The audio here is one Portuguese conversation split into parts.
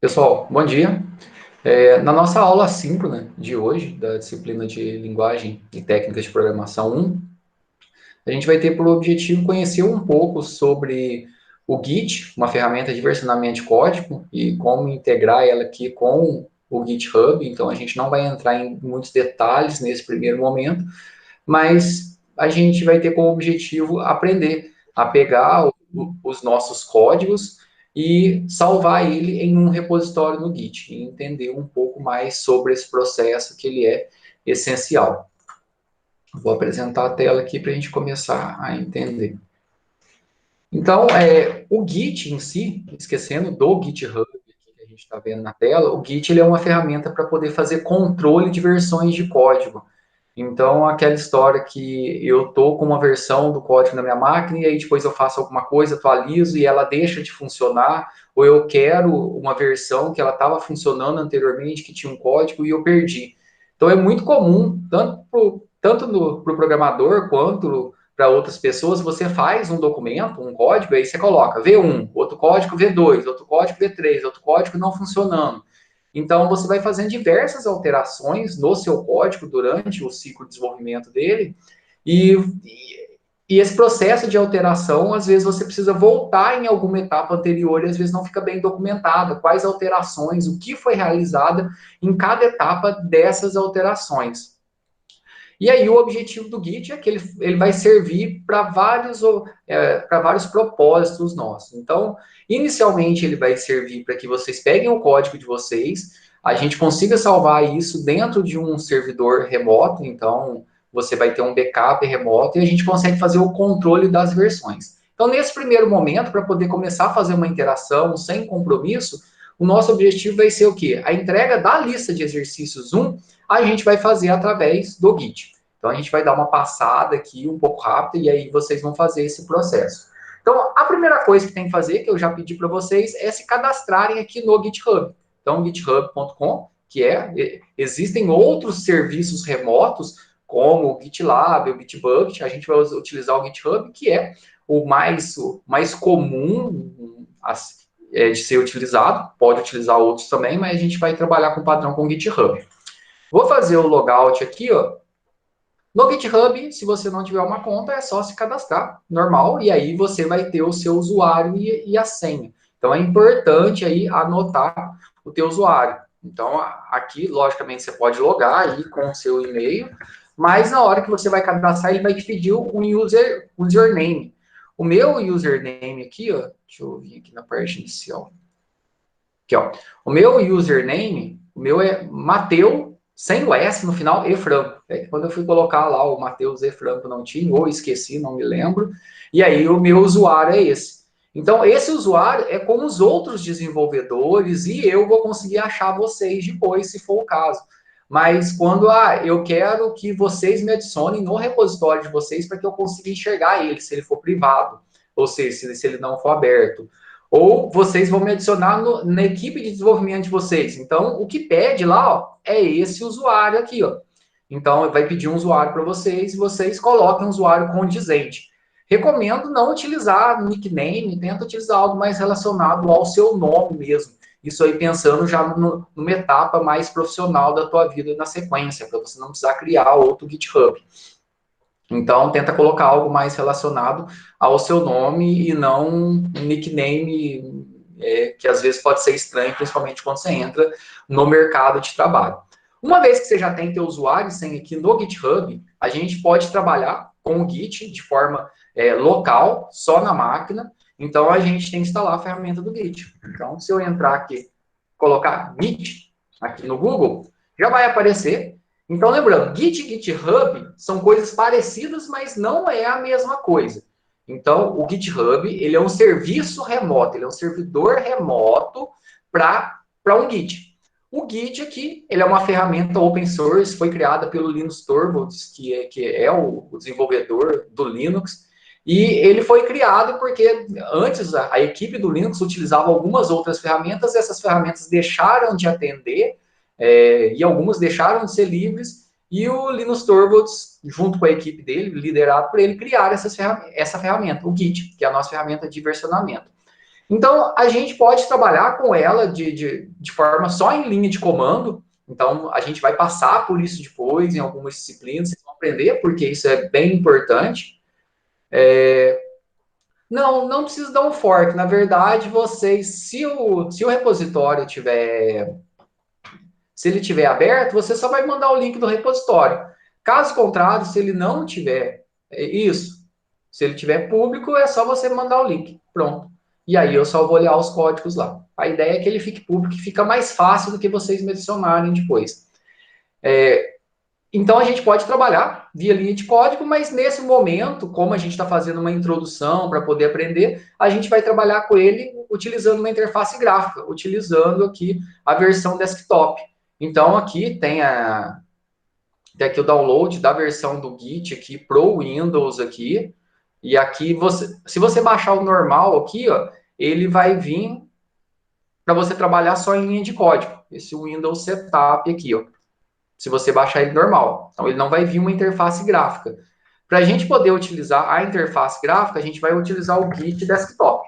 Pessoal, bom dia. Na nossa aula síncrona de hoje, da disciplina de Linguagem e Técnicas de Programação 1, a gente vai ter por objetivo conhecer um pouco sobre o Git, uma ferramenta de versionamento de código, e como integrar ela aqui com o GitHub. Então, a gente não vai entrar em muitos detalhes nesse primeiro momento, mas a gente vai ter como objetivo aprender a pegar os nossos códigos e salvar ele em um repositório no Git e entender um pouco mais sobre esse processo que ele é essencial. Vou apresentar a tela aqui para a gente começar a entender. Então, o Git em si, esquecendo do GitHub que a gente está vendo na tela, o Git ele é uma ferramenta para poder fazer controle de versões de código. Então, aquela história que eu tô com uma versão do código na minha máquina e aí depois eu faço alguma coisa, atualizo e ela deixa de funcionar, ou eu quero uma versão que ela estava funcionando anteriormente, que tinha um código e eu perdi. Então, é muito comum, tanto para o programador quanto para outras pessoas, você faz um documento, um código, aí você coloca V1, outro código V2, outro código V3, outro código não funcionando. Então, você vai fazendo diversas alterações no seu código durante o ciclo de desenvolvimento dele, e, e esse processo de alteração, às vezes você precisa voltar em alguma etapa anterior e às vezes não fica bem documentada quais alterações, o que foi realizado em cada etapa dessas alterações. E aí o objetivo do Git é que ele vai servir para vários propósitos nossos. Então, inicialmente ele vai servir para que vocês peguem o código de vocês, a gente consiga salvar isso dentro de um servidor remoto, então você vai ter um backup remoto e a gente consegue fazer o controle das versões. Então, nesse primeiro momento, para poder começar a fazer uma interação sem compromisso, o nosso objetivo vai ser o quê? A entrega da lista de exercícios 1 a gente vai fazer através do Git. Então, a gente vai dar uma passada aqui um pouco rápida e aí vocês vão fazer esse processo. Então, a primeira coisa que tem que fazer, que eu já pedi para vocês, é se cadastrarem aqui no GitHub. Então, github.com, existem outros serviços remotos, como o GitLab, o Bitbucket, a gente vai utilizar o GitHub, que é o mais comum de ser utilizado, pode utilizar outros também, mas a gente vai trabalhar com o padrão com o GitHub. Vou fazer o logout aqui, ó. No GitHub, se você não tiver uma conta, é só se cadastrar, normal, e aí você vai ter o seu usuário e a senha. Então, é importante aí anotar o teu usuário. Então, aqui, logicamente, você pode logar aí com o seu e-mail, mas na hora que você vai cadastrar, ele vai te pedir um username. O meu username aqui, ó, deixa eu vir aqui na parte inicial. Aqui, ó. O meu username, o meu é Mateu, sem o S no final, E Franco. Quando eu fui colocar lá o Matheus E Franco não tinha, ou esqueci, não me lembro. E aí o meu usuário é esse. Então, esse usuário é com os outros desenvolvedores e eu vou conseguir achar vocês depois, se for o caso. Mas quando eu quero que vocês me adicionem no repositório de vocês para que eu consiga enxergar ele, se ele for privado, ou seja, se ele não for aberto. Ou vocês vão me adicionar na equipe de desenvolvimento de vocês. Então, o que pede lá, ó, é esse usuário aqui, ó. Então, vai pedir um usuário para vocês e vocês coloquem um usuário condizente. Recomendo não utilizar nickname, tenta utilizar algo mais relacionado ao seu nome mesmo. Isso aí pensando já numa etapa mais profissional da tua vida na sequência, para você não precisar criar outro GitHub. Então, tenta colocar algo mais relacionado ao seu nome e não um nickname que às vezes pode ser estranho, principalmente quando você entra no mercado de trabalho. Uma vez que você já tem teu usuário e senha aqui no GitHub, a gente pode trabalhar com o Git de forma local, só na máquina. Então, a gente tem que instalar a ferramenta do Git. Então, se eu entrar aqui, colocar Git aqui no Google, já vai aparecer. Então, lembrando, Git e GitHub são coisas parecidas, mas não é a mesma coisa. Então, o GitHub, ele é um serviço remoto, ele é um servidor remoto para um Git. O Git aqui, ele é uma ferramenta open source, foi criada pelo Linus Torvalds, que é o desenvolvedor do Linux, e ele foi criado porque antes a equipe do Linux utilizava algumas outras ferramentas, e essas ferramentas deixaram de atender, e algumas deixaram de ser livres, e o Linus Torvalds, junto com a equipe dele, liderado por ele, criaram essa ferramenta, o Git, que é a nossa ferramenta de versionamento. Então, a gente pode trabalhar com ela de forma só em linha de comando. Então, a gente vai passar por isso depois, em algumas disciplinas, vocês vão aprender, porque isso é bem importante. Não precisa dar um fork. Na verdade, vocês, se o repositório tiver, se ele tiver aberto, você só vai mandar o link do repositório. Caso contrário, se ele não tiver isso, se ele tiver público, é só você mandar o link. Pronto. E aí eu só vou olhar os códigos lá. A ideia é que ele fique público, que fica mais fácil do que vocês me adicionarem depois. Então a gente pode trabalhar via linha de código, mas nesse momento, como a gente está fazendo uma introdução para poder aprender, a gente vai trabalhar com ele utilizando uma interface gráfica, utilizando aqui a versão desktop. Então aqui tem aqui o download da versão do Git aqui pro Windows aqui. E aqui se você baixar o normal aqui, ó, ele vai vir para você trabalhar só em linha de código. Esse Windows Setup aqui, ó. Se você baixar ele normal. Então, ele não vai vir uma interface gráfica. Para a gente poder utilizar a interface gráfica, a gente vai utilizar o Git Desktop.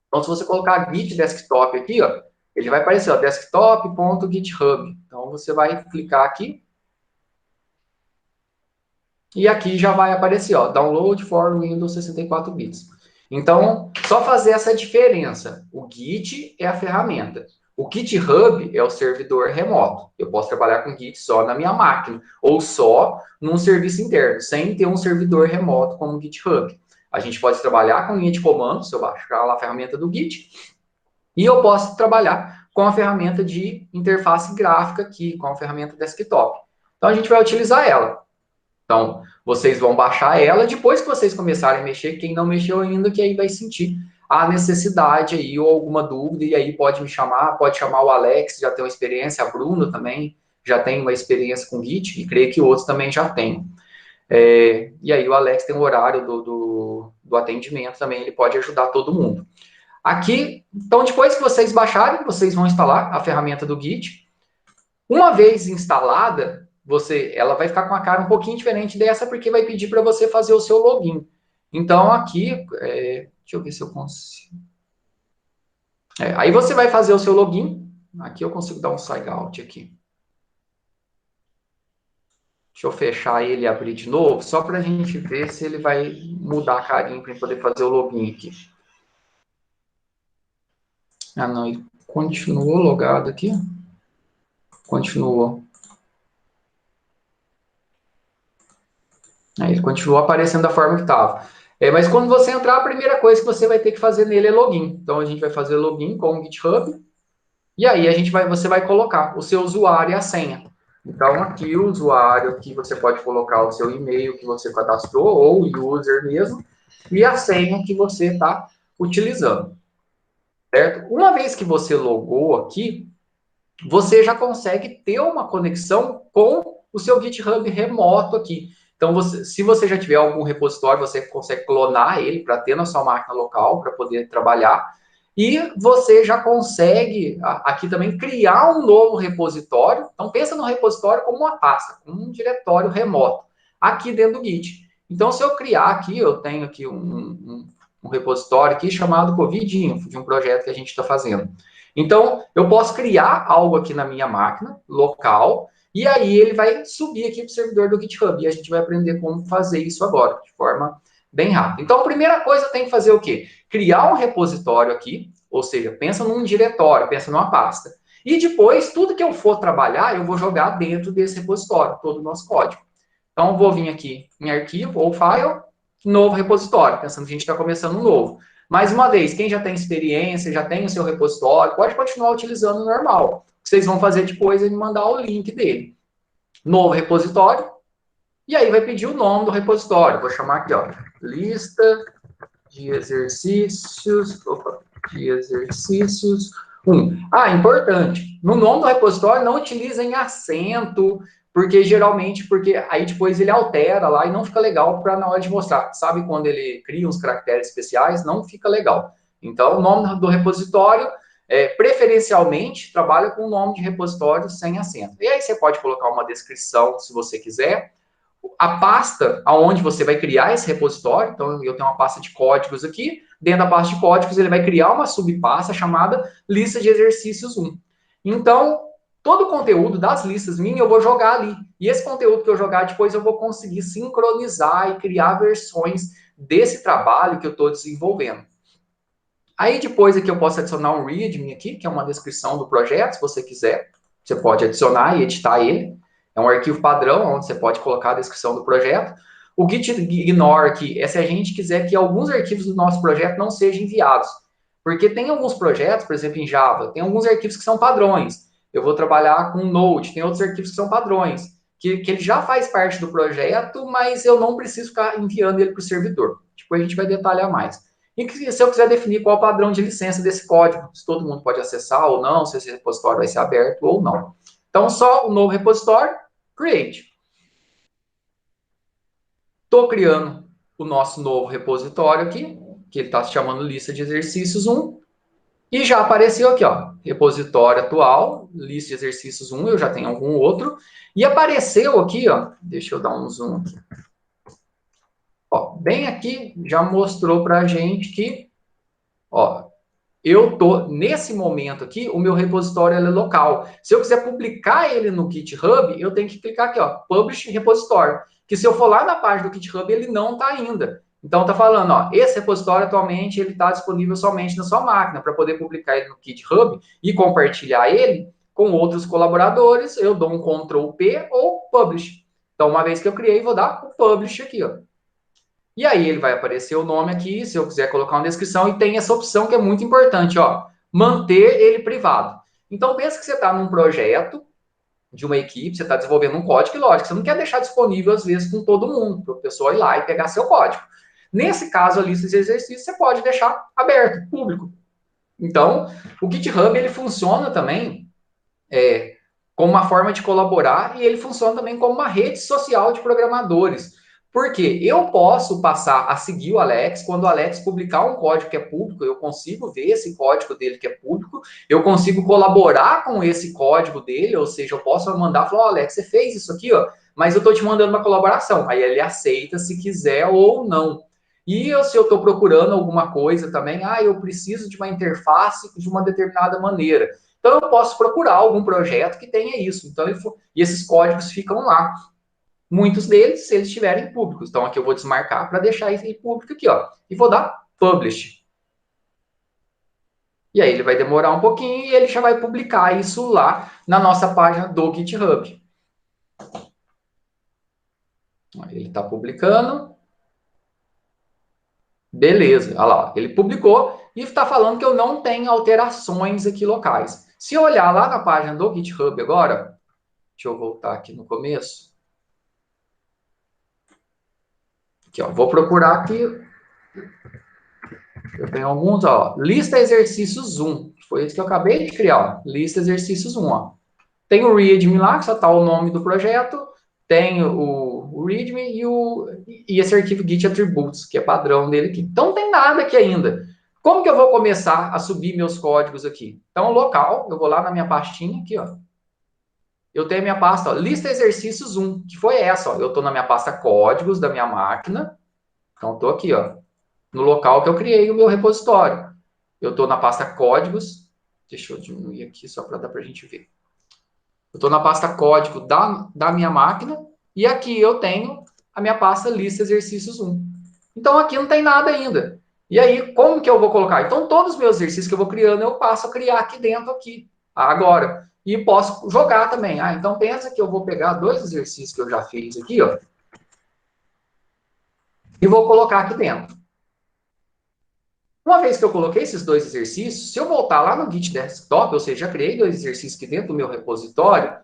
Então, se você colocar Git Desktop aqui, ó, ele vai aparecer, ó, desktop.github. Então, você vai clicar aqui. E aqui já vai aparecer, ó, Download for Windows 64 bits. Então, só fazer essa diferença. O Git é a ferramenta. O GitHub é o servidor remoto. Eu posso trabalhar com Git só na minha máquina, ou só num serviço interno, sem ter um servidor remoto como o GitHub. A gente pode trabalhar com linha de comando, se eu baixar lá a ferramenta do Git, e eu posso trabalhar com a ferramenta de interface gráfica aqui, com a ferramenta desktop. Então, a gente vai utilizar ela. Então, vocês vão baixar ela, depois que vocês começarem a mexer, quem não mexeu ainda, que aí vai sentir a necessidade aí, ou alguma dúvida, e aí pode me chamar, pode chamar o Alex, já tem uma experiência, a Bruna também já tem uma experiência com Git, e creio que outros também já têm. E aí o Alex tem o horário do atendimento também, ele pode ajudar todo mundo. Aqui, então depois que vocês baixarem, vocês vão instalar a ferramenta do Git. Uma vez instalada, ela vai ficar com a cara um pouquinho diferente dessa, porque vai pedir para você fazer o seu login. Então, aqui, deixa eu ver se eu consigo. Aí você vai fazer o seu login. Aqui eu consigo dar um sign out aqui. Deixa eu fechar ele e abrir de novo, só para a gente ver se ele vai mudar a carinha para poder fazer o login aqui. Ah, não, ele continuou logado aqui. Continuou. Aí ele continuou aparecendo da forma que estava. Mas quando você entrar, a primeira coisa que você vai ter que fazer nele é login. Então a gente vai fazer login com o GitHub. E aí você vai colocar o seu usuário e a senha. Então aqui o usuário, aqui você pode colocar o seu e-mail que você cadastrou, ou o user mesmo, e a senha que você está utilizando. Certo? Uma vez que você logou aqui, você já consegue ter uma conexão com o seu GitHub remoto aqui. Então, se você já tiver algum repositório, você consegue clonar ele para ter na sua máquina local, para poder trabalhar. E você já consegue, aqui também, criar um novo repositório. Então, pensa no repositório como uma pasta, como um diretório remoto, aqui dentro do Git. Então, se eu criar aqui, eu tenho aqui um repositório aqui chamado Covid-Info, de um projeto que a gente está fazendo. Então, eu posso criar algo aqui na minha máquina, local, e aí ele vai subir aqui para o servidor do GitHub. E a gente vai aprender como fazer isso agora, de forma bem rápida. Então, a primeira coisa tem que fazer o quê? Criar um repositório aqui, ou seja, pensa num diretório, pensa numa pasta. E depois, tudo que eu for trabalhar, eu vou jogar dentro desse repositório, todo o nosso código. Então, eu vou vir aqui em arquivo ou file, novo repositório, pensando que a gente está começando um novo. Mais uma vez, quem já tem experiência, já tem o seu repositório, pode continuar utilizando o normal. O que vocês vão fazer depois é me mandar o link dele. Novo repositório. E aí vai pedir o nome do repositório. Vou chamar aqui, ó, lista de exercícios. Opa, de exercícios 1. Importante. No nome do repositório, não utilizem acento, porque geralmente, aí depois ele altera lá e não fica legal para na hora de mostrar. Sabe quando ele cria uns caracteres especiais? Não fica legal. Então, o nome do repositório, preferencialmente, trabalha com o nome de repositório sem acento. E aí você pode colocar uma descrição, se você quiser. A pasta aonde você vai criar esse repositório, então eu tenho uma pasta de códigos aqui, dentro da pasta de códigos, ele vai criar uma subpasta chamada lista de exercícios 1. Então, todo o conteúdo das listas minhas eu vou jogar ali. E esse conteúdo que eu jogar depois eu vou conseguir sincronizar e criar versões desse trabalho que eu estou desenvolvendo. Aí depois aqui eu posso adicionar um README aqui, que é uma descrição do projeto, se você quiser. Você pode adicionar e editar ele. É um arquivo padrão, onde você pode colocar a descrição do projeto. O Git ignore aqui é se a gente quiser que alguns arquivos do nosso projeto não sejam enviados. Porque tem alguns projetos, por exemplo, em Java, tem alguns arquivos que são padrões. Eu vou trabalhar com Node, tem outros arquivos que são padrões, que ele já faz parte do projeto, mas eu não preciso ficar enviando ele para o servidor. Depois a gente vai detalhar mais. E se eu quiser definir qual é o padrão de licença desse código, se todo mundo pode acessar ou não, se esse repositório vai ser aberto ou não. Então, só o novo repositório, create. Estou criando o nosso novo repositório aqui, que ele está se chamando lista de exercícios 1, e já apareceu aqui, ó, repositório atual, lista de exercícios 1, eu já tenho algum outro, e apareceu aqui, ó, deixa eu dar um zoom aqui. Ó, bem aqui, já mostrou para a gente que, ó, eu tô nesse momento aqui, o meu repositório é local. Se eu quiser publicar ele no GitHub, eu tenho que clicar aqui, ó, Publish Repositório. Que se eu for lá na página do GitHub, ele não está ainda. Então tá falando, ó, esse repositório atualmente ele está disponível somente na sua máquina para poder publicar ele no GitHub e compartilhar ele com outros colaboradores. Eu dou um Ctrl P ou Publish. Então uma vez que eu criei, vou dar o Publish aqui, ó. E aí ele vai aparecer o nome aqui, se eu quiser colocar uma descrição, e tem essa opção que é muito importante, ó, manter ele privado. Então pensa que você está num projeto de uma equipe, você está desenvolvendo um código, e lógico, você não quer deixar disponível às vezes com todo mundo, para o pessoal ir lá e pegar seu código. Nesse caso, a lista de exercícios você pode deixar aberto, público. Então, o GitHub ele funciona também como uma forma de colaborar e ele funciona também como uma rede social de programadores. Porque eu posso passar a seguir o Alex, quando o Alex publicar um código que é público, eu consigo ver esse código dele que é público, eu consigo colaborar com esse código dele, ou seja, eu posso mandar, falar, Alex, você fez isso aqui, ó, mas eu estou te mandando uma colaboração. Aí ele aceita se quiser ou não. E se eu estou procurando alguma coisa também, eu preciso de uma interface de uma determinada maneira. Então, eu posso procurar algum projeto que tenha isso. Então, e esses códigos ficam lá. Muitos deles, se eles estiverem públicos. Então, aqui eu vou desmarcar para deixar isso público aqui, ó. E vou dar Publish. E aí ele vai demorar um pouquinho e ele já vai publicar isso lá na nossa página do GitHub. Ele está publicando. Beleza, olha lá, ele publicou e está falando que eu não tenho alterações aqui locais. Se eu olhar lá na página do GitHub agora, deixa eu voltar aqui no começo. Aqui, ó, vou procurar aqui. Eu tenho alguns, ó. Lista exercícios 1. Foi isso que eu acabei de criar, ó. Lista exercícios 1, ó. Tem o README lá, que só está o nome do projeto. Tem o README e esse arquivo Git Attributes, que é padrão dele aqui. Então, não tem nada aqui ainda. Como que eu vou começar a subir meus códigos aqui? Então, local, eu vou lá na minha pastinha aqui, ó. Eu tenho a minha pasta, ó, lista exercícios 1, que foi essa, ó. Eu estou na minha pasta códigos da minha máquina. Então, estou aqui, ó, no local que eu criei o meu repositório. Eu estou na pasta códigos. Deixa eu diminuir aqui só para dar para a gente ver. Eu estou na pasta código da minha máquina. E aqui eu tenho a minha pasta lista exercícios 1. Então, aqui não tem nada ainda. E aí, como que eu vou colocar? Então, todos os meus exercícios que eu vou criando, eu passo a criar aqui dentro, aqui, agora. E posso jogar também. Então pensa que eu vou pegar 2 exercícios que eu já fiz aqui, ó. E vou colocar aqui dentro. Uma vez que eu coloquei esses 2 exercícios, se eu voltar lá no Git Desktop, ou seja, já criei 2 exercícios aqui dentro do meu repositório,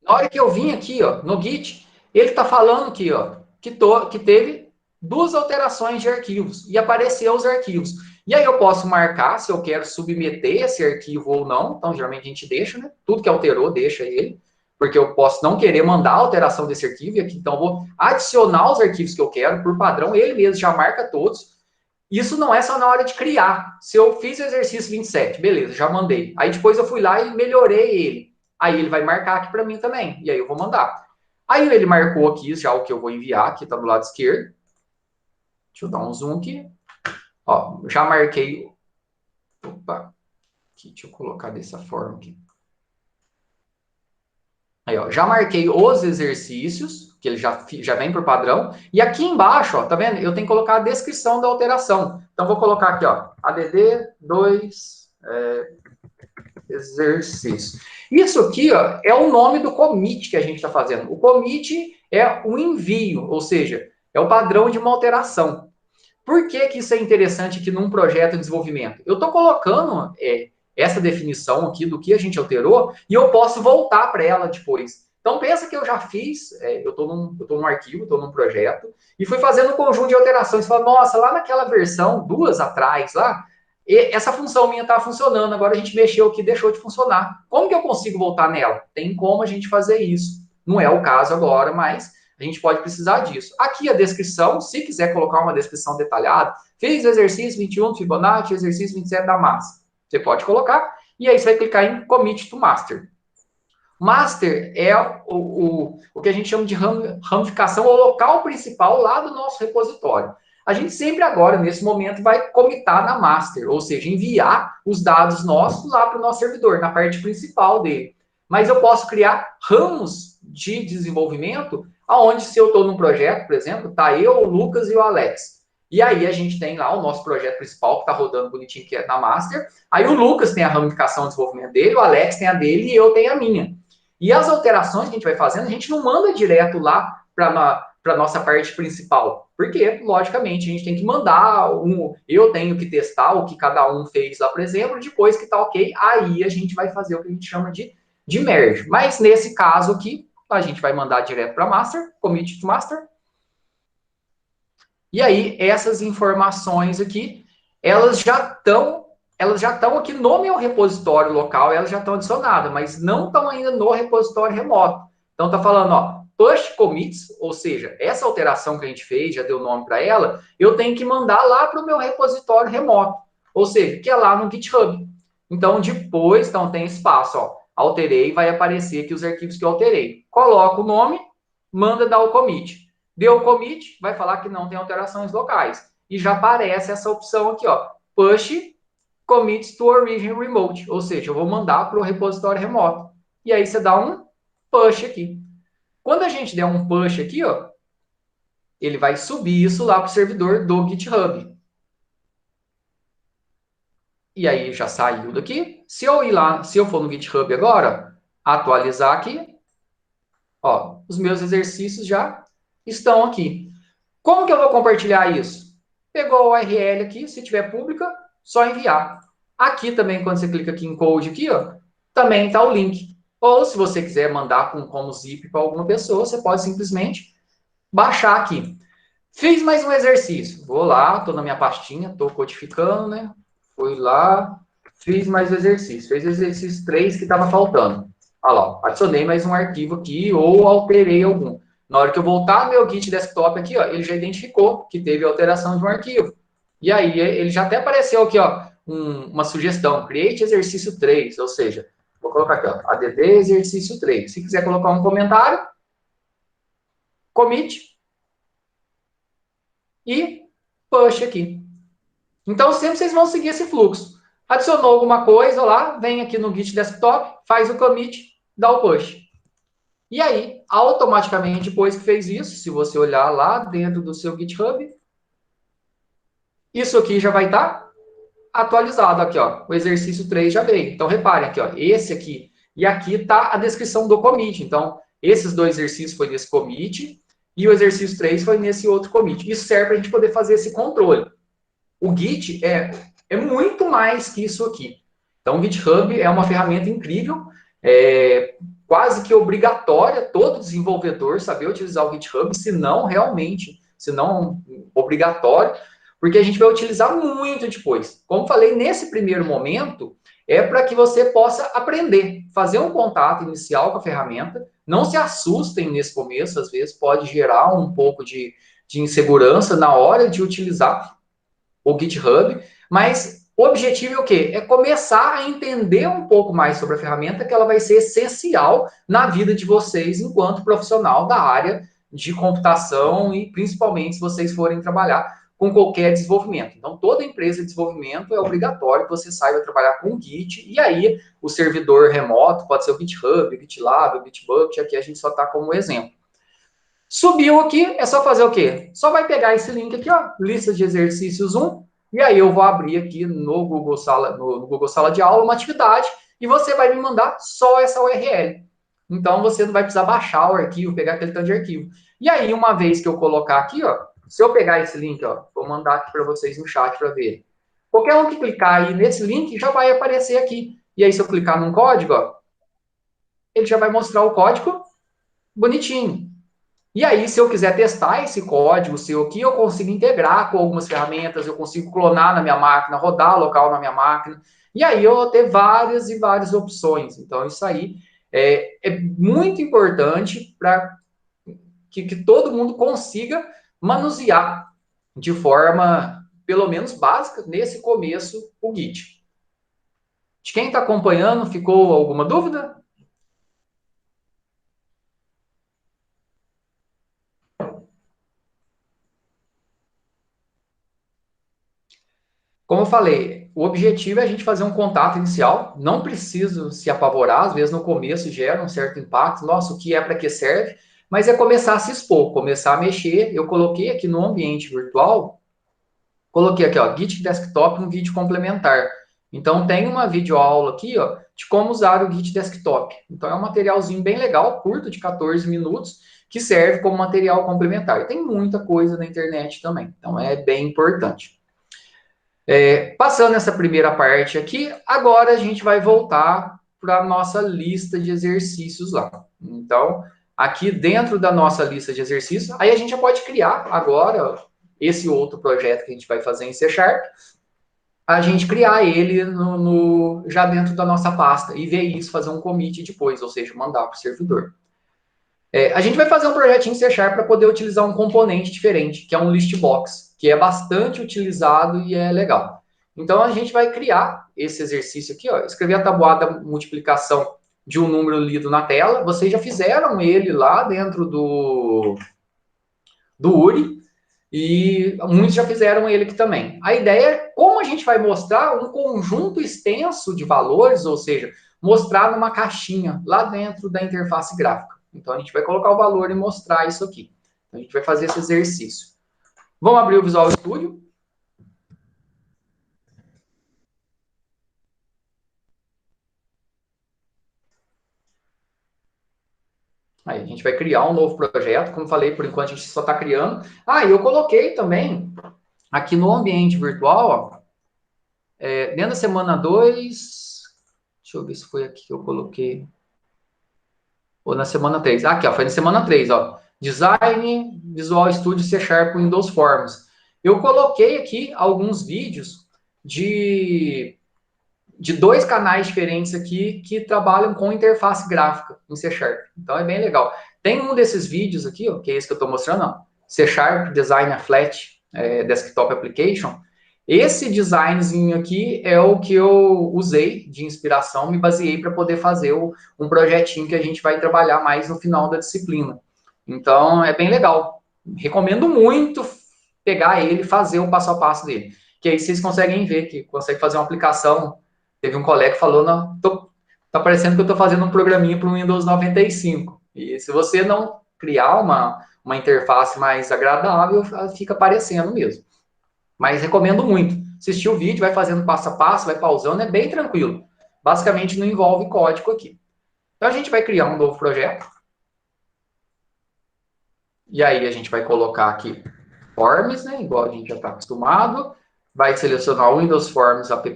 na hora que eu vim aqui, ó, no Git, ele está falando aqui, ó, que teve 2 alterações de arquivos e apareceu os arquivos. E aí eu posso marcar se eu quero submeter esse arquivo ou não. Então, geralmente a gente deixa, né? Tudo que alterou, deixa ele. Porque eu posso não querer mandar a alteração desse arquivo. E aqui, então, eu vou adicionar os arquivos que eu quero. Por padrão, ele mesmo já marca todos. Isso não é só na hora de criar. Se eu fiz o exercício 27, beleza, já mandei. Aí depois eu fui lá e melhorei ele. Aí ele vai marcar aqui para mim também. E aí eu vou mandar. Aí ele marcou aqui já o que eu vou enviar, que está do lado esquerdo. Deixa eu dar um zoom aqui. Ó, já marquei. Opa, aqui, deixa eu colocar dessa forma aqui. Aí, ó, já marquei os exercícios, que ele já vem por padrão. E aqui embaixo, ó, tá vendo? Eu tenho que colocar a descrição da alteração. Então, vou colocar aqui, ó, ADD 2 exercício. Isso aqui, ó, é o nome do commit que a gente está fazendo. O commit é o envio, ou seja, é o padrão de uma alteração. Por que que isso é interessante aqui num projeto de desenvolvimento? Eu estou colocando essa definição aqui do que a gente alterou e eu posso voltar para ela depois. Então, pensa que eu já fiz, eu estou num arquivo, estou num projeto, e fui fazendo um conjunto de alterações. Fala, nossa, lá naquela versão, 2 atrás, lá, essa função minha está funcionando, agora a gente mexeu aqui, deixou de funcionar. Como que eu consigo voltar nela? Tem como a gente fazer isso. Não é o caso agora, mas a gente pode precisar disso. Aqui a descrição, se quiser colocar uma descrição detalhada, fiz o exercício 21 do Fibonacci, exercício 27 da massa. Você pode colocar, e aí você vai clicar em Commit to Master. Master é o que a gente chama de ramificação, ou local principal lá do nosso repositório. A gente sempre agora, nesse momento, vai comitar na master, ou seja, enviar os dados nossos lá para o nosso servidor, na parte principal dele. Mas eu posso criar ramos de desenvolvimento, aonde se eu estou num projeto, por exemplo, tá eu, o Lucas e o Alex. E aí a gente tem lá o nosso projeto principal, que está rodando bonitinho, que é na master. Aí o Lucas tem a ramificação de desenvolvimento dele, o Alex tem a dele e eu tenho a minha. E as alterações que a gente vai fazendo, a gente não manda direto lá para a nossa parte principal. Porque, logicamente, a gente tem que mandar eu tenho que testar o que cada um fez lá, por exemplo, depois que tá ok, aí a gente vai fazer o que a gente chama de merge. Mas nesse caso aqui, a gente vai mandar direto para master, commit to master. E aí, essas informações aqui, elas já estão aqui no meu repositório local, elas já estão adicionadas, mas não estão ainda no repositório remoto. Então, está falando, ó, push commits, ou seja, essa alteração que a gente fez, já deu nome para ela, eu tenho que mandar lá para o meu repositório remoto, ou seja, que é lá no GitHub. Então, depois, então, tem espaço, ó, alterei, vai aparecer aqui os arquivos que eu alterei. Coloca o nome, manda dar o commit. Deu o commit, vai falar que não tem alterações locais. E já aparece essa opção aqui, ó, push commits to origin remote, ou seja, eu vou mandar para o repositório remoto. E aí você dá um push aqui. Quando a gente der um push aqui, ó, ele vai subir isso lá para o servidor do GitHub. E aí já saiu daqui. Se eu ir lá, se eu for no GitHub agora, atualizar aqui, ó, os meus exercícios já estão aqui. Como que eu vou compartilhar isso? Pegou a URL aqui, se tiver pública, só enviar. Aqui também, quando você clica aqui em code aqui, ó, também está o link. Ou se você quiser mandar como zip para alguma pessoa, você pode simplesmente baixar aqui. Fiz mais um exercício. Vou lá, estou na minha pastinha, estou codificando, né? Fui lá, fiz mais um exercício. Fez o exercício 3 que estava faltando. Olha lá, adicionei mais um arquivo aqui ou alterei algum. Na hora que eu voltar no meu Git desktop aqui, ó, ele já identificou que teve alteração de um arquivo. E aí, ele já até apareceu aqui, ó, uma sugestão, create exercício 3, ou seja, vou colocar aqui, ó, add exercício 3. Se quiser colocar um comentário, commit e push aqui. Então, sempre vocês vão seguir esse fluxo. Adicionou alguma coisa lá, vem aqui no Git desktop, faz o commit, dá o push. E aí, automaticamente, depois que fez isso, se você olhar lá dentro do seu GitHub, isso aqui já vai estar atualizado aqui, ó. O exercício 3 já veio. Então, reparem aqui, ó, esse aqui. E aqui está a descrição do commit. Então, esses dois exercícios foi nesse commit e o exercício 3 foi nesse outro commit. Isso serve para a gente poder fazer esse controle. O Git é muito mais que isso aqui. Então, o GitHub é uma ferramenta incrível, quase que obrigatória, todo desenvolvedor saber utilizar o GitHub, se não obrigatório, porque a gente vai utilizar muito depois. Como falei, nesse primeiro momento, é para que você possa aprender, fazer um contato inicial com a ferramenta, não se assustem nesse começo, às vezes pode gerar um pouco de insegurança na hora de utilizar o GitHub, mas o objetivo é o quê? É começar a entender um pouco mais sobre a ferramenta, que ela vai ser essencial na vida de vocês enquanto profissional da área de computação e principalmente se vocês forem trabalhar com qualquer desenvolvimento. Então, toda empresa de desenvolvimento é obrigatório que você saiba trabalhar com Git, e aí o servidor remoto pode ser o GitHub, o GitLab, o Bitbucket, aqui a gente só está como exemplo. Subiu aqui, é só fazer o quê? Só vai pegar esse link aqui, ó, lista de exercícios 1, e aí eu vou abrir aqui no Google Sala de Aula uma atividade, e você vai me mandar só essa URL. Então, você não vai precisar baixar o arquivo, pegar aquele tanto de arquivo. E aí, uma vez que eu colocar aqui, ó, se eu pegar esse link, ó, vou mandar aqui para vocês no chat para ver. Qualquer um que clicar aí nesse link já vai aparecer aqui. E aí, se eu clicar num código, ó, ele já vai mostrar o código bonitinho. E aí, se eu quiser testar esse código seu aqui, eu consigo integrar com algumas ferramentas, eu consigo clonar na minha máquina, rodar local na minha máquina. E aí eu vou ter várias e várias opções. Então, isso aí é muito importante para que todo mundo consiga manusear de forma, pelo menos básica, nesse começo, o Git. De quem está acompanhando, ficou alguma dúvida? Como eu falei, o objetivo é a gente fazer um contato inicial, não preciso se apavorar, às vezes no começo gera um certo impacto, nossa, o que é, para que serve, mas é começar a se expor, começar a mexer. Eu coloquei aqui no ambiente virtual, coloquei aqui, ó, Git Desktop, um vídeo complementar. Então, tem uma videoaula aqui, ó, de como usar o Git Desktop. Então, é um materialzinho bem legal, curto, de 14 minutos, que serve como material complementar. E tem muita coisa na internet também, então é bem importante. Passando essa primeira parte aqui, agora a gente vai voltar para a nossa lista de exercícios lá. Então, aqui dentro da nossa lista de exercícios, aí a gente já pode criar agora esse outro projeto que a gente vai fazer em C Sharp, a gente criar ele já dentro da nossa pasta e ver isso, fazer um commit depois, ou seja, mandar para o servidor. A gente vai fazer um projetinho em C Sharp para poder utilizar um componente diferente, que é um listbox, que é bastante utilizado e é legal. Então, a gente vai criar esse exercício aqui, ó, escrever a tabuada multiplicação de um número lido na tela. Vocês já fizeram ele lá dentro do URI, e muitos já fizeram ele aqui também. A ideia é como a gente vai mostrar um conjunto extenso de valores, ou seja, mostrar numa caixinha lá dentro da interface gráfica. Então, a gente vai colocar o valor e mostrar isso aqui. Então, a gente vai fazer esse exercício. Vamos abrir o Visual Studio. Aí a gente vai criar um novo projeto. Como falei, por enquanto a gente só está criando. E eu coloquei também aqui no ambiente virtual, ó, dentro da semana 2. Deixa eu ver se foi aqui que eu coloquei. Ou na semana 3. Aqui, ó, foi na semana 3, ó. Design, Visual Studio, C Sharp, Windows Forms. Eu coloquei aqui alguns vídeos de dois canais diferentes aqui que trabalham com interface gráfica em C Sharp. Então, é bem legal. Tem um desses vídeos aqui, ó, que é esse que eu estou mostrando, ó, C Sharp Design a Flat Desktop Application. Esse designzinho aqui é o que eu usei de inspiração, me baseei para poder fazer um projetinho que a gente vai trabalhar mais no final da disciplina. Então, é bem legal. Recomendo muito pegar ele e fazer o passo a passo dele. Que aí vocês conseguem ver que consegue fazer uma aplicação. Teve um colega que falou, não, tá parecendo que eu estou fazendo um programinha para o Windows 95. E se você não criar uma interface mais agradável, fica parecendo mesmo. Mas recomendo muito. Assistir o vídeo, vai fazendo passo a passo, vai pausando, é bem tranquilo. Basicamente não envolve código aqui. Então a gente vai criar um novo projeto. E aí a gente vai colocar aqui Forms, né? Igual a gente já está acostumado. Vai selecionar o Windows Forms app,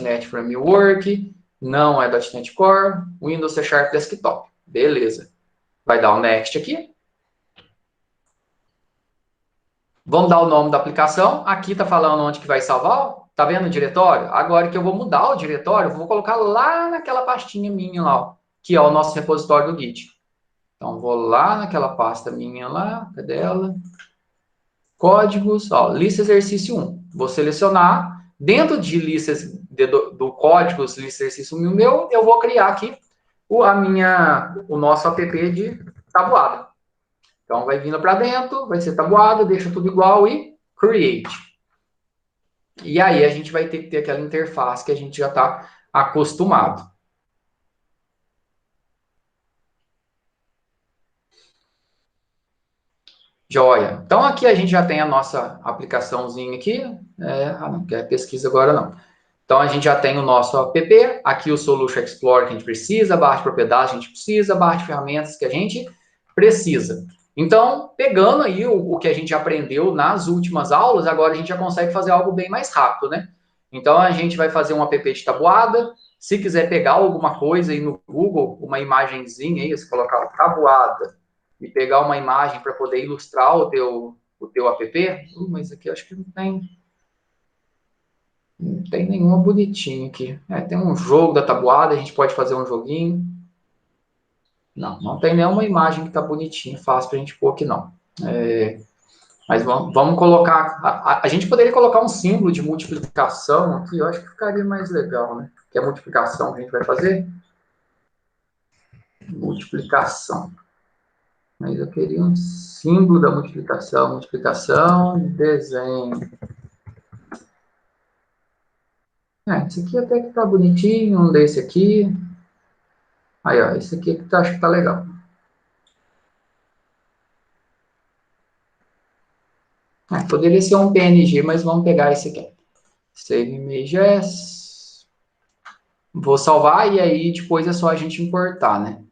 .NET Framework, não é .NET Core, Windows C Sharp Desktop. Beleza. Vai dar o Next aqui. Vamos dar o nome da aplicação. Aqui está falando onde que vai salvar. Tá vendo o diretório? Agora que eu vou mudar o diretório, eu vou colocar lá naquela pastinha minha lá, ó, que é o nosso repositório do Git. Então, vou lá naquela pasta minha lá, cadê ela? Códigos, ó, lista exercício 1. Vou selecionar. Dentro de listas do códigos, lista exercício 1 meu, eu vou criar aqui o nosso app de tabuada. Então, vai vindo para dentro, vai ser tabuada, deixa tudo igual e Create. E aí a gente vai ter que ter aquela interface que a gente já está acostumado. Joia. Então aqui a gente já tem a nossa aplicaçãozinha aqui. Não quer pesquisa agora não. Então a gente já tem o nosso app, aqui o Solution Explorer que a gente precisa, a barra de propriedades que a gente precisa, a barra de ferramentas que a gente precisa. Então, pegando aí o que a gente aprendeu nas últimas aulas, agora a gente já consegue fazer algo bem mais rápido, né? Então a gente vai fazer um app de tabuada. Se quiser pegar alguma coisa aí no Google, uma imagenzinha aí, você colocar tabuada e pegar uma imagem para poder ilustrar o teu app, mas aqui acho que não tem nenhuma bonitinha aqui. Tem um jogo da tabuada, a gente pode fazer um joguinho. Não tem nenhuma imagem que tá bonitinha, fácil pra gente pôr aqui não. Mas vamos colocar... A gente poderia colocar um símbolo de multiplicação aqui, eu acho que ficaria mais legal, né? Que é a multiplicação que a gente vai fazer. Multiplicação. Mas eu queria um símbolo da multiplicação. Multiplicação, desenho. Esse aqui até que tá bonitinho, um desse aqui. Aí, ó, esse aqui que acho que tá legal. Poderia ser um PNG, mas vamos pegar esse aqui. Save images. Vou salvar e aí depois é só a gente importar, né?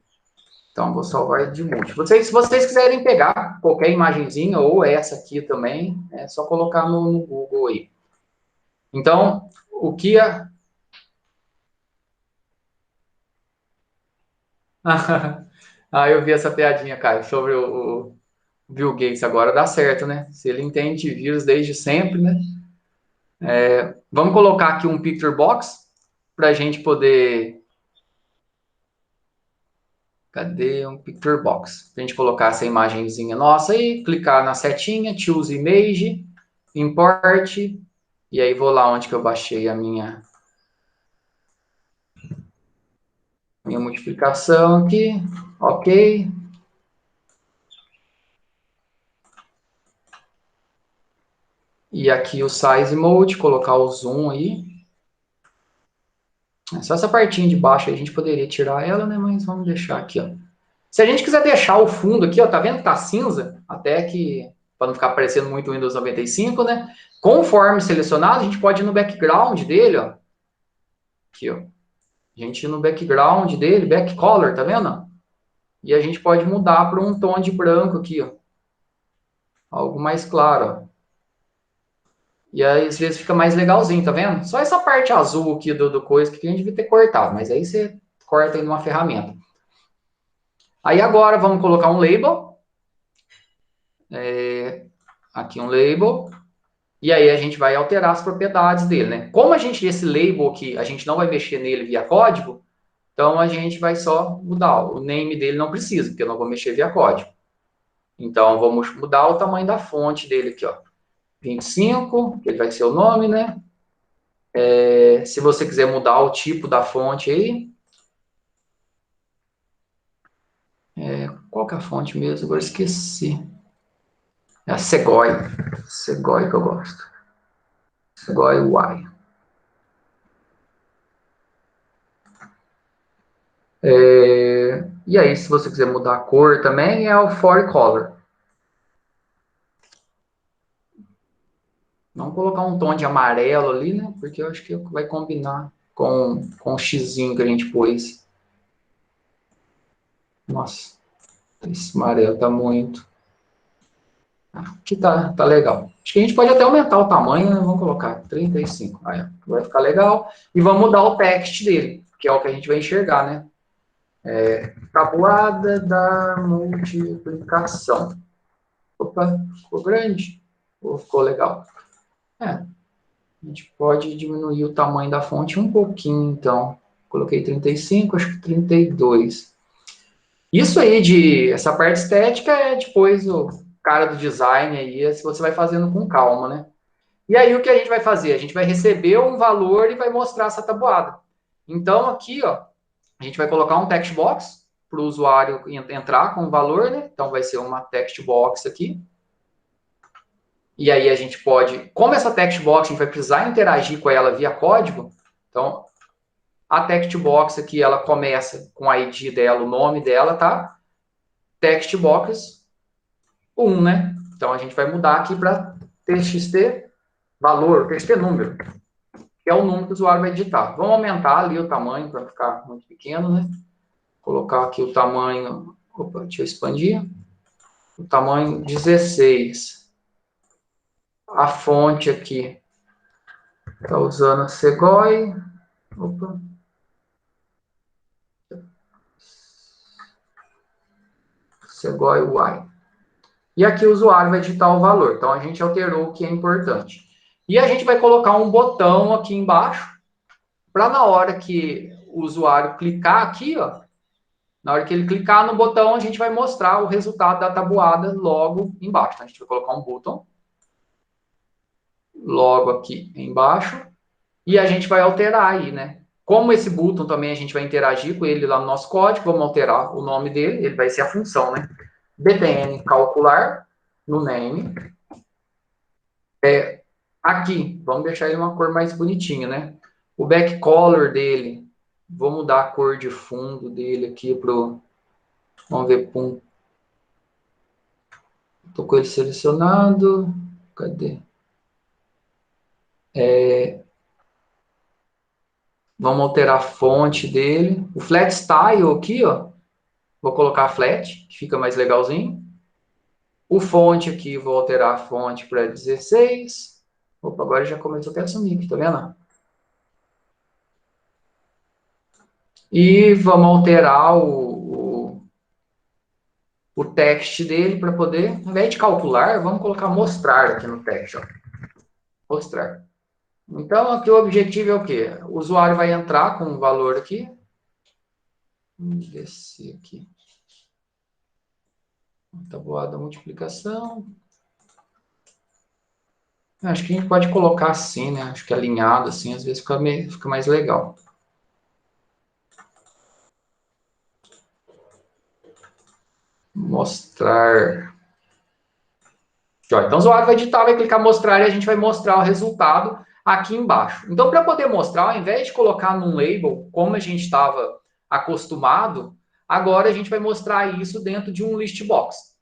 Então, vou salvar de multi. Se vocês quiserem pegar qualquer imagenzinha, ou essa aqui também, é só colocar no Google aí. Então, o que a... eu vi essa piadinha, Caio, sobre o Bill Gates. Agora dá certo, né? Se ele entende vírus desde sempre, né? Vamos colocar aqui um picture box para a gente poder... Cadê um picture box? Para a gente colocar essa imagenzinha nossa aí, clicar na setinha, choose image, import, e aí vou lá onde que eu baixei a minha multiplicação aqui, ok. E aqui o size mode, colocar o zoom aí. Só essa partinha de baixo aí a gente poderia tirar ela, né? Mas vamos deixar aqui, ó. Se a gente quiser deixar o fundo aqui, ó, tá vendo que tá cinza? Até que, para não ficar parecendo muito o Windows 95, né? Conforme selecionado, a gente pode ir no background dele, ó. Aqui, ó. A gente ir no background dele, back color, tá vendo? E a gente pode mudar para um tom de branco aqui, ó. Algo mais claro, ó. E aí, às vezes, fica mais legalzinho, tá vendo? Só essa parte azul aqui do coisa que a gente devia ter cortado, mas aí você corta aí numa ferramenta. Aí agora vamos colocar um label. Aqui um label. E aí a gente vai alterar as propriedades dele, né? Como esse label aqui, a gente não vai mexer nele via código, então a gente vai só mudar. O name dele não precisa, porque eu não vou mexer via código. Então vamos mudar o tamanho da fonte dele aqui, ó. 25, que ele vai ser o nome, né? Se você quiser mudar o tipo da fonte aí. Qual que é a fonte mesmo? Agora esqueci. É a Segoia. Segoia que eu gosto. Segoia Y. E aí, se você quiser mudar a cor também, é o Font Color. Vamos colocar um tom de amarelo ali, né? Porque eu acho que vai combinar com o xizinho que a gente pôs. Nossa, esse amarelo tá muito. Aqui tá legal. Acho que a gente pode até aumentar o tamanho, né? Vamos colocar 35. Aí, vai ficar legal. E vamos mudar o text dele, que é o que a gente vai enxergar, né? Tabuada da multiplicação. Opa, ficou grande? Ou ficou legal? A gente pode diminuir o tamanho da fonte um pouquinho, então. Coloquei 35, acho que 32. Isso aí, essa parte estética é depois o cara do design aí, se você vai fazendo com calma, né? E aí o que a gente vai fazer? A gente vai receber um valor e vai mostrar essa tabuada. Então aqui, ó, a gente vai colocar um text box para o usuário entrar com o valor, né? Então vai ser uma text box aqui. E aí a gente pode, como essa text box a gente vai precisar interagir com ela via código, então a text box aqui ela começa com a ID dela, o nome dela, tá? Text box 1, né? Então a gente vai mudar aqui para txt valor, txt número, que é o número que o usuário vai digitar. Vamos aumentar ali o tamanho para ficar muito pequeno, né? Colocar aqui o tamanho, opa, deixa eu expandir, o tamanho 16. A fonte aqui está usando a Segoy, opa, Segoy Y. E aqui o usuário vai digitar o valor. Então a gente alterou o que é importante. E a gente vai colocar um botão aqui embaixo para na hora que o usuário clicar aqui, ó, na hora que ele clicar no botão, a gente vai mostrar o resultado da tabuada logo embaixo. Então, a gente vai colocar um botão logo aqui embaixo e a gente vai alterar aí, né? Como esse botão também a gente vai interagir com ele lá no nosso código, vamos alterar o nome dele, ele vai ser a função, né? btn calcular no name. Aqui, vamos deixar ele uma cor mais bonitinha, né? O backcolor dele, vou mudar a cor de fundo dele aqui pro, vamos ver, pum. Tô com ele selecionado, cadê? Vamos alterar a fonte dele. O flat style aqui, ó, vou colocar flat, que fica mais legalzinho. O fonte aqui, vou alterar a fonte para 16. Opa, agora já começou até a sumir aqui, tá vendo? E vamos alterar o text dele para poder, ao invés de calcular, vamos colocar mostrar aqui no text, ó. Mostrar. Então, aqui o objetivo é o quê? O usuário vai entrar com um valor aqui. Vamos descer aqui. Tabuada multiplicação. Acho que a gente pode colocar assim, né? Acho que alinhado assim, às vezes fica mais legal. Mostrar. Então, o usuário vai digitar, vai clicar mostrar e a gente vai mostrar o resultado aqui embaixo. Então, para poder mostrar, ao invés de colocar num label, como a gente estava acostumado, agora a gente vai mostrar isso dentro de um list box.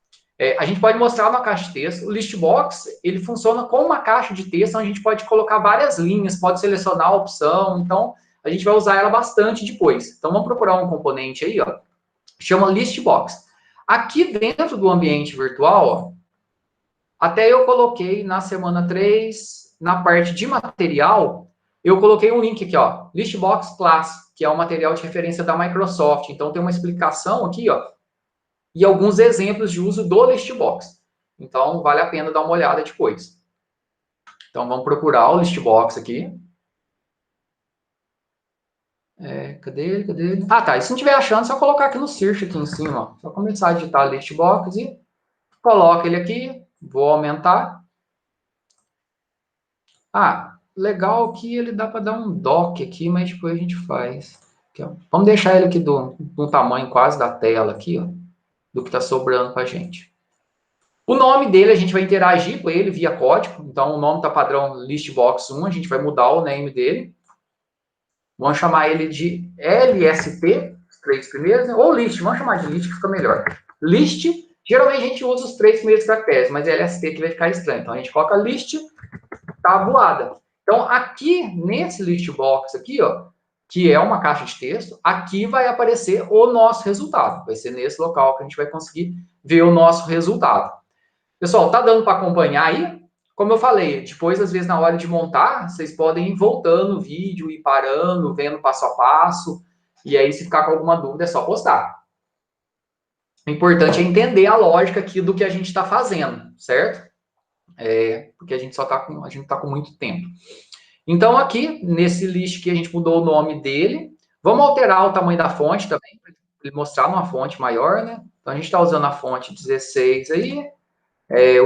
A gente pode mostrar uma caixa de texto. O list box, ele funciona como uma caixa de texto, onde a gente pode colocar várias linhas, pode selecionar a opção. Então, a gente vai usar ela bastante depois. Então, vamos procurar um componente aí, ó, chama list box. Aqui dentro do ambiente virtual, ó, até eu coloquei na semana 3, na parte de material, eu coloquei um link aqui, ó, Listbox Class, que é um material de referência da Microsoft. Então, tem uma explicação aqui, ó, e alguns exemplos de uso do Listbox. Então, vale a pena dar uma olhada depois. Então, vamos procurar o Listbox aqui. Cadê ele? Cadê ele? Ah, tá. E se não estiver achando, é só colocar aqui no search aqui em cima, ó. Só começar a digitar Listbox e coloca ele aqui. Vou aumentar. Ah, legal que ele dá para dar um dock aqui, mas depois a gente faz. Aqui, ó. Vamos deixar ele aqui do tamanho quase da tela aqui, ó, do que está sobrando para a gente. O nome dele, a gente vai interagir com ele via código. Então, o nome está padrão listbox1, a gente vai mudar o name dele. Vamos chamar ele de LST, os três primeiros, né? Ou list, vamos chamar de list que fica melhor. List, geralmente a gente usa os três primeiros caracteres, mas é LST que vai ficar estranho. Então, a gente coloca list tabuada. Então, aqui nesse list box aqui, ó, que é uma caixa de texto, aqui vai aparecer o nosso resultado. Vai ser nesse local que a gente vai conseguir ver o nosso resultado. Pessoal, tá dando para acompanhar aí? Como eu falei, depois, às vezes, na hora de montar, vocês podem ir voltando o vídeo, ir parando, vendo passo a passo, e aí, se ficar com alguma dúvida, é só postar. O importante é entender a lógica aqui do que a gente está fazendo, certo? Porque a gente tá com muito tempo. Então, aqui, nesse list que a gente mudou o nome dele, vamos alterar o tamanho da fonte também, para ele mostrar uma fonte maior, né? Então, a gente está usando a fonte 16 aí,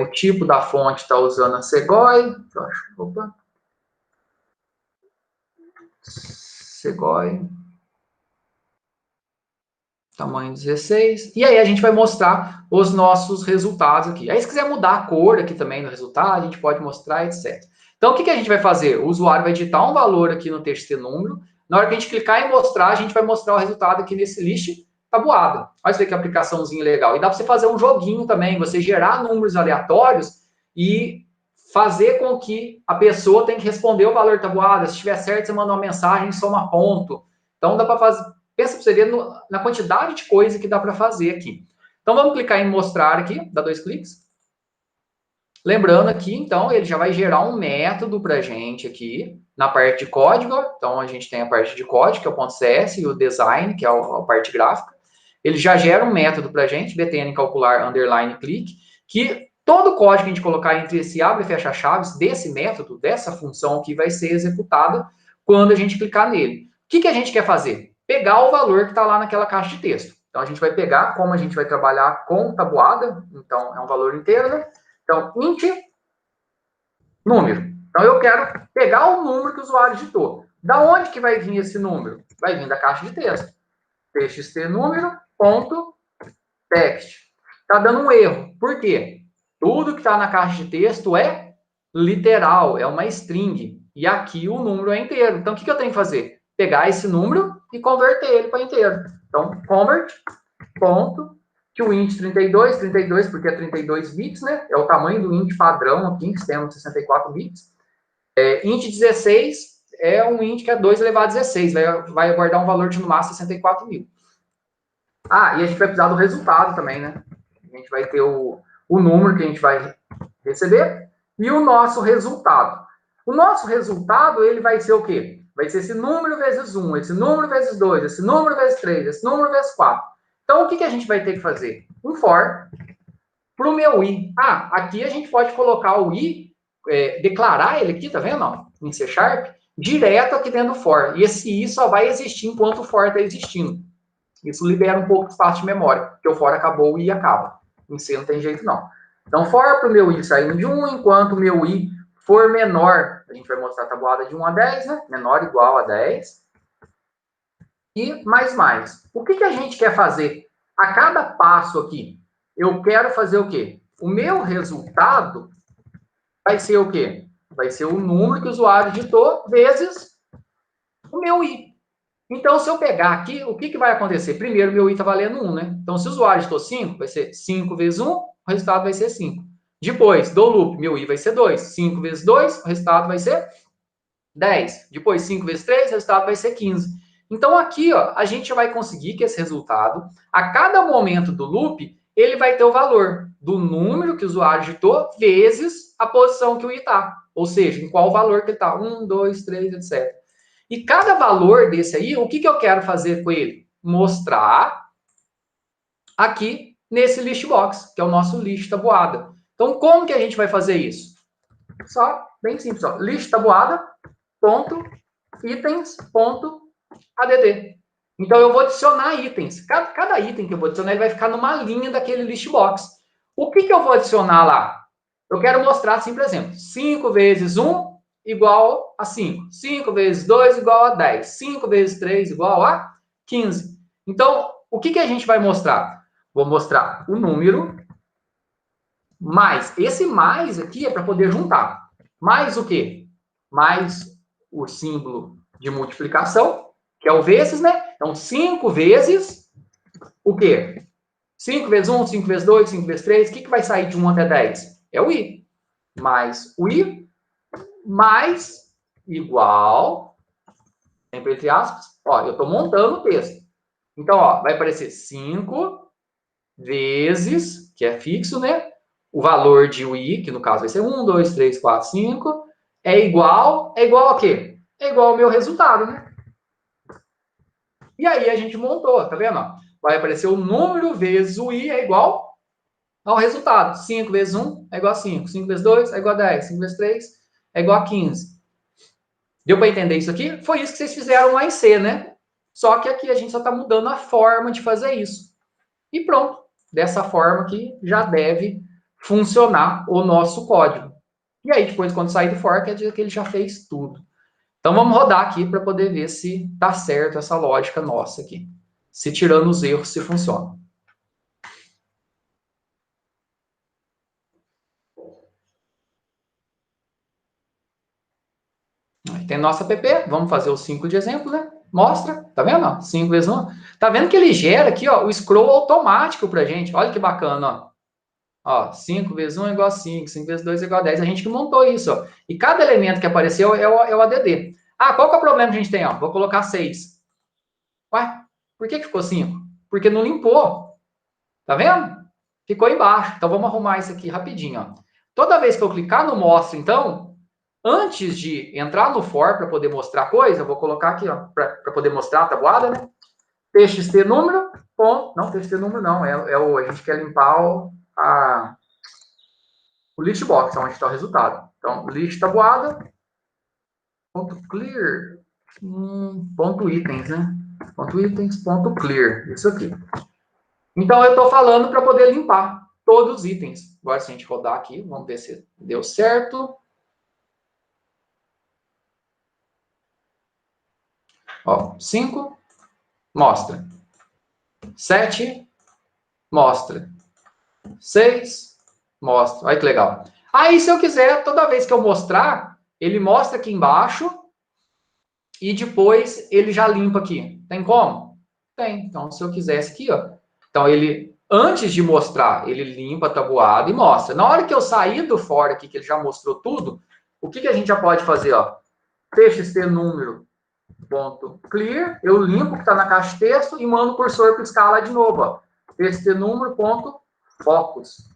o tipo da fonte está usando a Segoy, opa, Segoy, tamanho 16. E aí a gente vai mostrar os nossos resultados aqui. Aí se quiser mudar a cor aqui também no resultado, a gente pode mostrar, etc. Então o que a gente vai fazer? O usuário vai digitar um valor aqui no TXT número. Na hora que a gente clicar em mostrar, a gente vai mostrar o resultado aqui nesse list tabuado. Olha isso aqui, que aplicaçãozinha legal. E dá para você fazer um joguinho também, você gerar números aleatórios e fazer com que a pessoa tenha que responder o valor tabuado. Se estiver certo, você manda uma mensagem, soma ponto. Então dá para fazer. Pensa para você ver na quantidade de coisa que dá para fazer aqui. Então vamos clicar em mostrar aqui, dá 2 cliques. Lembrando aqui, então, ele já vai gerar um método para a gente aqui, na parte de código. Então, a gente tem a parte de código, que é o .cs, e o design, que é a parte gráfica. Ele já gera um método para a gente, btn calcular underline click, que todo código que a gente colocar entre esse abre e fecha chaves desse método, dessa função aqui, vai ser executada quando a gente clicar nele. O que a gente quer fazer? Pegar o valor que está lá naquela caixa de texto. Então, a gente vai pegar, como a gente vai trabalhar com tabuada, então, é um valor inteiro, né? Então, int número. Então, eu quero pegar o número que o usuário digitou. Da onde que vai vir esse número? Vai vir da caixa de texto. txt número, ponto, text. Está dando um erro. Por quê? Tudo que está na caixa de texto é literal, é uma string. E aqui o número é inteiro. Então, o que eu tenho que fazer? Pegar esse número e converter ele para inteiro. Então, convert, ponto, que o int 32, porque é 32 bits, né? É o tamanho do int padrão aqui, que temos 64 bits. Int 16 é um int que é 2 elevado a 16, vai guardar um valor de no máximo 64 mil. Ah, e a gente vai precisar do resultado também, né? A gente vai ter o número que a gente vai receber e o nosso resultado. O nosso resultado, ele vai ser o quê? Vai ser esse número vezes 1, esse número vezes 2, esse número vezes 3, esse número vezes 4. Então, o que a gente vai ter que fazer? Um for para o meu i. Ah, aqui a gente pode colocar o i, declarar ele aqui, tá vendo? Ó, em C#, direto aqui dentro do for. E esse i só vai existir enquanto o for está existindo. Isso libera um pouco de espaço de memória, porque o for acabou, o i acaba. Em C não tem jeito, não. Então, for para o meu i saindo de 1, enquanto o meu i for menor, a gente vai mostrar a tabuada de 1 a 10, né? Menor ou igual a 10. E mais. O que a gente quer fazer? A cada passo aqui, eu quero fazer o quê? O meu resultado vai ser o quê? Vai ser o número que o usuário digitou vezes o meu i. Então, se eu pegar aqui, o que vai acontecer? Primeiro, meu i está valendo 1, né? Então, se o usuário digitou 5, vai ser 5 vezes 1, o resultado vai ser 5. Depois, do loop, meu i vai ser 2. 5 vezes 2, o resultado vai ser 10. Depois, 5 vezes 3, o resultado vai ser 15. Então, aqui, ó, a gente vai conseguir que esse resultado, a cada momento do loop, ele vai ter o valor do número que o usuário digitou vezes a posição que o i está. Ou seja, em qual valor que ele está. 1, 2, 3, etc. E cada valor desse aí, o que eu quero fazer com ele? Mostrar aqui nesse list box, que é o nosso list tabuada. Então, como que a gente vai fazer isso? Só, bem simples, ó. List tabuada, ponto, itens, ponto, add. Então, eu vou adicionar itens. Cada item que eu vou adicionar, ele vai ficar numa linha daquele list box. O que eu vou adicionar lá? Eu quero mostrar, assim, por exemplo, 5 vezes 1 igual a 5. 5 vezes 2 igual a 10. 5 vezes 3 igual a 15. Então, o que a gente vai mostrar? Vou mostrar o número, mais. Esse mais aqui é para poder juntar. Mais o quê? Mais o símbolo de multiplicação, que é o vezes, né? Então, 5 vezes o quê? 5 vezes 1, 5 vezes 2, 5 vezes 3. O que vai sair de 1 até 10? É o i. Mais o i, mais igual, sempre entre aspas, ó, eu estou montando o texto. Então, ó, vai aparecer 5 vezes, que é fixo, né? O valor de i, que no caso vai ser 1, 2, 3, 4, 5, é igual a quê? É igual ao meu resultado, né? E aí a gente montou, tá vendo? Vai aparecer o número vezes o i é igual ao resultado. 5 vezes 1 é igual a 5. 5 vezes 2 é igual a 10. 5 vezes 3 é igual a 15. Deu para entender isso aqui? Foi isso que vocês fizeram lá em C, né? Só que aqui a gente só está mudando a forma de fazer isso. E pronto. Dessa forma que já deve funcionar o nosso código. E aí, depois, quando sair do for, quer dizer que ele já fez tudo. Então, vamos rodar aqui para poder ver se está certo essa lógica nossa aqui. se tirando os erros, se funciona. Tem nossa app, vamos fazer os 5 de exemplo, né? Mostra, tá vendo? 5 vezes 1. Tá vendo que ele gera aqui, ó, o scroll automático pra gente. Olha que bacana, ó. 5 vezes 1 é igual a 5, 5 vezes 2 é igual a 10. A gente que montou isso, ó. E cada elemento que apareceu é o ADD. Ah, qual que é o problema que a gente tem, ó? Vou colocar 6. Ué, por que ficou 5? Porque não limpou. Tá vendo? Ficou embaixo. Então, vamos arrumar isso aqui rapidinho, ó. Toda vez que eu clicar no mostra, então, antes de entrar no for para poder mostrar a coisa, eu vou colocar aqui, ó, para poder mostrar a tabuada, né? TXT número, ponto. Não, TXT número não, a gente quer limpar o list box, onde está o resultado. Então, list tabuada, ponto clear, ponto itens, né? Ponto itens, ponto clear, isso aqui. Então, eu estou falando para poder limpar todos os itens. Agora, se a gente rodar aqui, vamos ver se deu certo. Ó, 5, mostra. 7, mostra. 6, mostra. Olha que legal. Aí, se eu quiser, toda vez que eu mostrar, ele mostra aqui embaixo e depois ele já limpa aqui. Tem como? Tem. Então, se eu quisesse aqui, ó. Então, ele, antes de mostrar, ele limpa a tabuada e mostra. Na hora que eu sair do for aqui, que ele já mostrou tudo, o que a gente já pode fazer, ó? TXT número, ponto clear, eu limpo o que está na caixa de texto e mando o cursor para escalar de novo, ó. TXT número, ponto focus.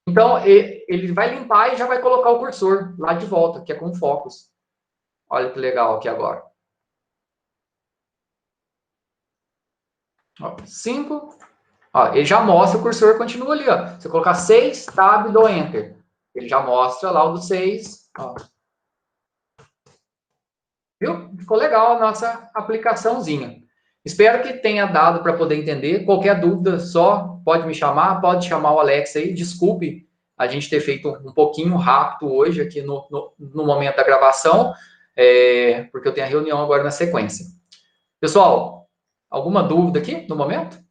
Então, ele vai limpar e já vai colocar o cursor lá de volta, que é com focus. Olha que legal aqui agora. 5. Ele já mostra o cursor, continua ali. Ó. Se eu colocar 6, tab, dou enter. Ele já mostra lá o do 6. Ó. Viu? Ficou legal a nossa aplicaçãozinha. Espero que tenha dado para poder entender. Qualquer dúvida, só pode me chamar, pode chamar o Alex aí. Desculpe a gente ter feito um pouquinho rápido hoje aqui no momento da gravação, porque eu tenho a reunião agora na sequência. Pessoal, alguma dúvida aqui no momento?